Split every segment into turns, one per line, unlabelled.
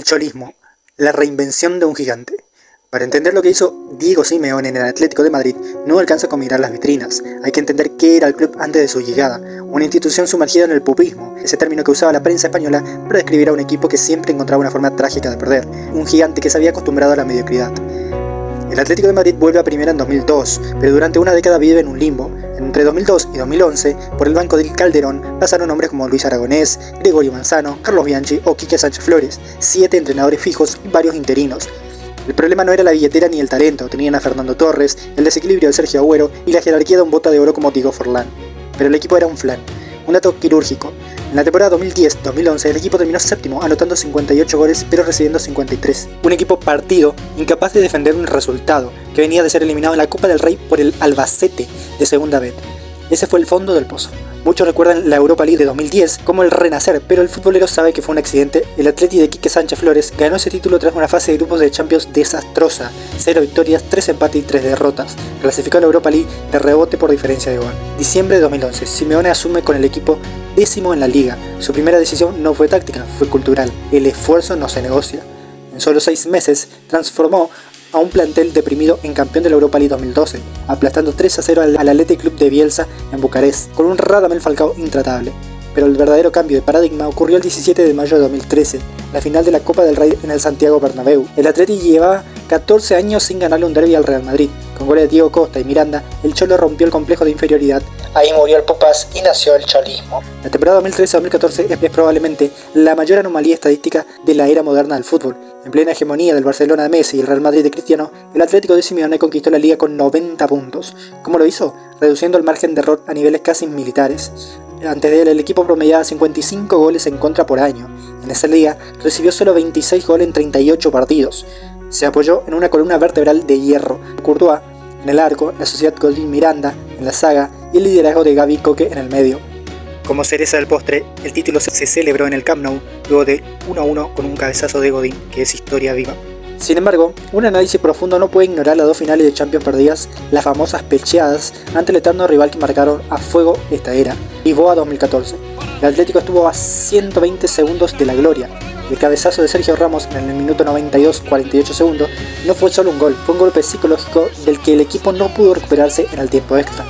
cholismo, la reinvención de un gigante. Para entender lo que hizo Diego Simeone en el Atlético de Madrid, no alcanza con mirar las vitrinas. Hay que entender qué era el club antes de su llegada, una institución sumergida en el pupismo, ese término que usaba la prensa española para describir a un equipo que siempre encontraba una forma trágica de perder, un gigante que se había acostumbrado a la mediocridad. El Atlético de Madrid vuelve a primera en 2002, pero durante una década vive en un limbo. Entre 2002 y 2011, por el banco del Calderón pasaron nombres como Luis Aragonés, Gregorio Manzano, Carlos Bianchi o Quique Sánchez Flores, 7 entrenadores fijos y varios interinos. El problema no era la billetera ni el talento, tenían a Fernando Torres, el desequilibrio de Sergio Agüero y la jerarquía de un bota de oro como Diego Forlán. Pero el equipo era un flan, un dato quirúrgico. En la temporada 2010-2011 el equipo terminó séptimo, anotando 58 goles pero recibiendo 53. Un equipo partido, incapaz de defender un resultado, que venía de ser eliminado en la Copa del Rey por el Albacete de segunda vez. Ese fue el fondo del pozo. Muchos recuerdan la Europa League de 2010 como el renacer, pero el futbolero sabe que fue un accidente. El Atleti de Quique Sánchez Flores ganó ese título tras una fase de grupos de Champions desastrosa, 0 victorias, 3 empates y 3 derrotas. Clasificó a la Europa League de rebote por diferencia de gol. Diciembre de 2011, Simeone asume con el equipo décimo en la liga. Su primera decisión no fue táctica, fue cultural. El esfuerzo no se negocia. En solo 6 meses transformó a un plantel deprimido en campeón de la Europa League 2012, aplastando 3-0 al Athletic Club de Bielsa en Bucarest, con un Radamel Falcao intratable. Pero el verdadero cambio de paradigma ocurrió el 17 de mayo de 2013, la final de la Copa del Rey en el Santiago Bernabéu. El Atleti llevaba 14 años sin ganarle un derbi al Real Madrid. Con goles de Diego Costa y Miranda, el Cholo rompió el complejo de inferioridad. Ahí murió el Pupas y nació el cholismo. La temporada 2013-2014 es probablemente la mayor anomalía estadística de la era moderna del fútbol. En plena hegemonía del Barcelona de Messi y el Real Madrid de Cristiano, el Atlético de Simeone conquistó la liga con 90 puntos. ¿Cómo lo hizo? Reduciendo el margen de error a niveles casi militares. Antes de él, el equipo promediaba 55 goles en contra por año. En esa liga recibió solo 26 goles en 38 partidos. Se apoyó en una columna vertebral de hierro. Courtois en el arco, la sociedad Godín Miranda en la saga y el liderazgo de Gavi Coque en el medio. Como cereza del postre, el título se celebró en el Camp Nou luego de 1-1 con un cabezazo de Godín, que es historia viva. Sin embargo, un análisis profundo no puede ignorar las 2 finales de Champions perdidas, las famosas pecheadas ante el eterno rival que marcaron a fuego esta era, Lisboa 2014. El Atlético estuvo a 120 segundos de la gloria. El cabezazo de Sergio Ramos en el minuto 92, 48 segundos, no fue solo un gol, fue un golpe psicológico del que el equipo no pudo recuperarse en el tiempo extra,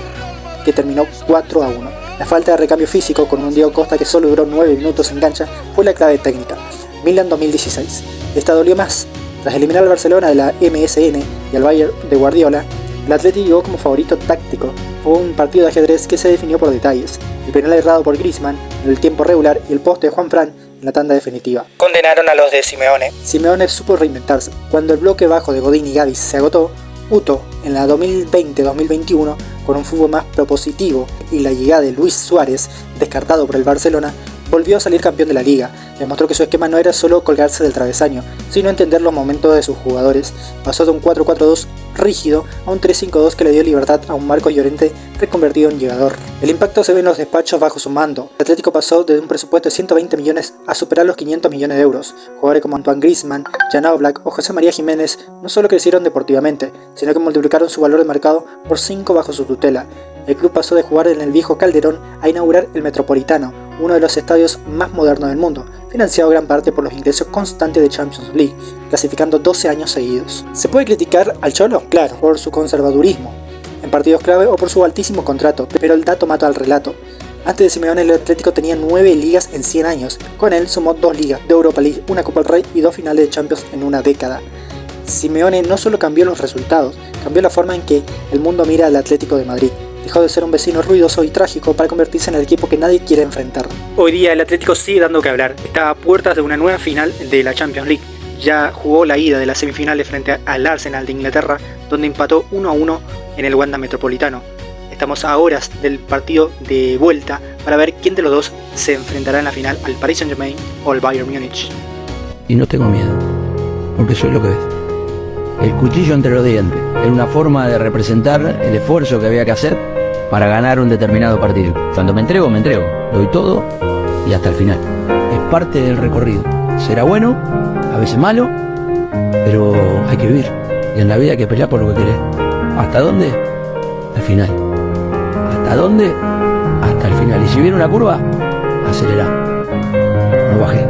que terminó 4-1. La falta de recambio físico con un Diego Costa que solo duró 9 minutos en cancha fue la clave técnica. Milan 2016. Esta dolió más. Tras eliminar al Barcelona de la MSN y al Bayern de Guardiola, el Atleti llegó como favorito táctico. Fue un partido de ajedrez que se definió por detalles. El penal errado por Griezmann en el tiempo regular y el poste de Juanfran en la tanda definitiva condenaron a los de Simeone. Simeone supo reinventarse. Cuando el bloque bajo de Godín y Gavi se agotó, Uto, en la 2020-2021, con un fútbol más propositivo y la llegada de Luis Suárez, descartado por el Barcelona, volvió a salir campeón de la liga. Demostró que su esquema no era solo colgarse del travesaño, sino entender los momentos de sus jugadores. Pasó de un 4-4-2 rígido a un 3-5-2 que le dio libertad a un Marcos Llorente reconvertido en llegador. El impacto se ve en los despachos bajo su mando. El Atlético pasó de un presupuesto de 120 millones a superar los 500 millones de euros. Jugadores como Antoine Griezmann, Jan Oblak o José María Jiménez no solo crecieron deportivamente, sino que multiplicaron su valor de mercado por 5 bajo su tutela. El club pasó de jugar en el viejo Calderón a inaugurar el Metropolitano, uno de los estadios más modernos del mundo, financiado gran parte por los ingresos constantes de Champions League, clasificando 12 años seguidos. ¿Se puede criticar al Cholo? Claro, por su conservadurismo en partidos clave o por su altísimo contrato, pero el dato mata al relato. Antes de Simeone, el Atlético tenía 9 ligas en 100 años. Con él sumó 2 ligas de Europa League, una Copa del Rey y 2 finales de Champions en una década. Simeone no solo cambió los resultados, cambió la forma en que el mundo mira al Atlético de Madrid. Dejó de ser un vecino ruidoso y trágico para convertirse en el equipo que nadie quiere enfrentar. Hoy día el Atlético sigue dando que hablar. Está a puertas de una nueva final de la Champions League. Ya jugó la ida de las semifinales frente al Arsenal de Inglaterra, donde empató 1-1 en el Wanda Metropolitano. Estamos a horas del partido de vuelta para ver quién de los dos se enfrentará en la final, al Paris Saint-Germain o al Bayern Múnich.
Y no tengo miedo, porque soy lo que ves. El cuchillo entre los dientes. Era una forma de representar el esfuerzo que había que hacer para ganar un determinado partido. Cuando me entrego, lo doy todo y hasta el final. Es parte del recorrido. Será bueno, a veces malo, pero hay que vivir. Y en la vida hay que pelear por lo que querés. ¿Hasta dónde? Hasta el final. ¿Hasta dónde? Hasta el final. Y si viene una curva, acelerá. No bajé.